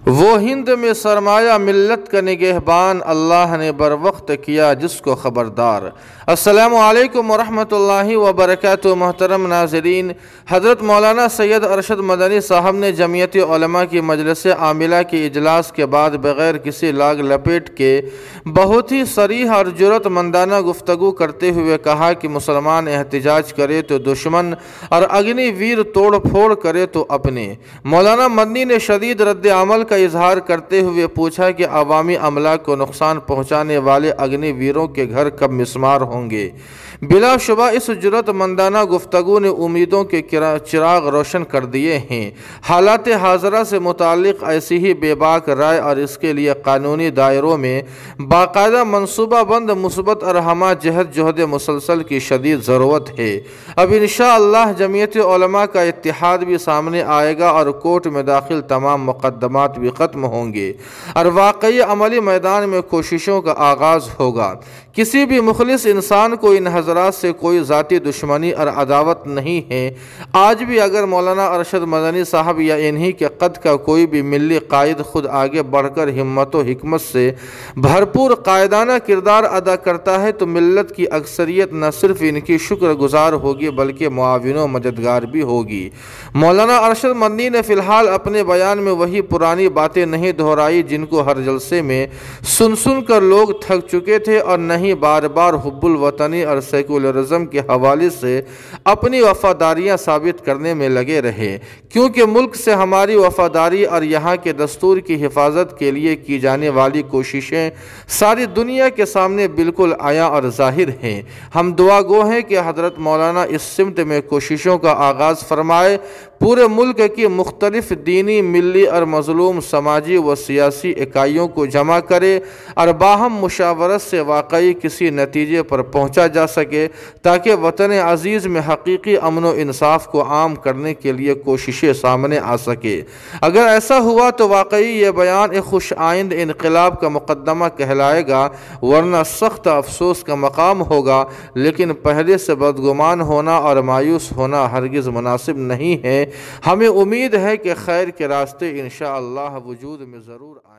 وہ ہند میں سرمایہ ملت کا نگہبان، اللہ نے بر وقت کیا جس کو خبردار۔ السلام علیکم ورحمۃ اللہ وبرکاتہ۔ محترم ناظرین، حضرت مولانا سید ارشد مدنی صاحب نے جمعیت علماء کی مجلس عاملہ کے اجلاس کے بعد بغیر کسی لاگ لپیٹ کے بہت ہی صریح اور جرأت مندانہ گفتگو کرتے ہوئے کہا کہ مسلمان احتجاج کرے تو دشمن اور اگنی ویر توڑ پھوڑ کرے تو اپنے۔ مولانا مدنی نے شدید رد عمل کا اظہار کرتے ہوئے پوچھا کہ عوامی املاک کو نقصان پہنچانے والے اگنی ویروں کے گھر کب مسمار ہوں گے؟ بلا شبہ اس جرأت مندانہ گفتگو نے امیدوں کے چراغ روشن کر دیے ہیں۔ حالات حاضرہ سے متعلق ایسی ہی بے باک رائے اور اس کے لیے قانونی دائروں میں باقاعدہ منصوبہ بند مثبت اور ہمہ جہد مسلسل کی شدید ضرورت ہے۔ اب انشاءاللہ جمعیت علماء کا اتحاد بھی سامنے آئے گا اور کورٹ میں داخل تمام مقدمات بھی ختم ہوں گے اور واقعی عملی میدان میں کوششوں کا آغاز ہوگا۔ کسی بھی مخلص انسان کو ان حضرات سے کوئی ذاتی دشمنی اور عداوت نہیں ہے۔ آج بھی اگر مولانا ارشد مدنی صاحب یا انہی کے قد کا کوئی بھی ملی قائد خود آگے بڑھ کر ہمت و حکمت سے بھرپور قائدانہ کردار ادا کرتا ہے تو ملت کی اکثریت نہ صرف ان کی شکر گزار ہوگی بلکہ معاون و مددگار بھی ہوگی۔ مولانا ارشد مدنی نے فی الحال اپنے بیان میں وہی پرانی باتیں نہیں دہرائی جن کو ہر جلسے میں سن کر لوگ تھک چکے تھے، اور نہ ہی بار بار حب الوطنی اور سیکولرزم کے حوالے سے اپنی وفاداریاں ثابت کرنے میں لگے رہے، کیونکہ ملک سے ہماری وفاداری اور یہاں کے دستور کی حفاظت کے لیے کی جانے والی کوششیں ساری دنیا کے سامنے بالکل عیاں اور ظاہر ہیں۔ ہم دعا گو ہیں کہ حضرت مولانا اس سمت میں کوششوں کا آغاز فرمائے، پورے ملک کی مختلف دینی، ملی اور مظلوم سماجی و سیاسی اکائیوں کو جمع کرے اور باہم مشاورت سے واقعی کسی نتیجے پر پہنچا جا سکے تاکہ وطن عزیز میں حقیقی امن و انصاف کو عام کرنے کے لیے کوششیں سامنے آ سکے۔ اگر ایسا ہوا تو واقعی یہ بیان ایک خوش آئند انقلاب کا مقدمہ کہلائے گا، ورنہ سخت افسوس کا مقام ہوگا۔ لیکن پہلے سے بدگمان ہونا اور مایوس ہونا ہرگز مناسب نہیں ہے۔ ہمیں امید ہے کہ خیر کے راستے انشاءاللہ وجود میں ضرور آئیں۔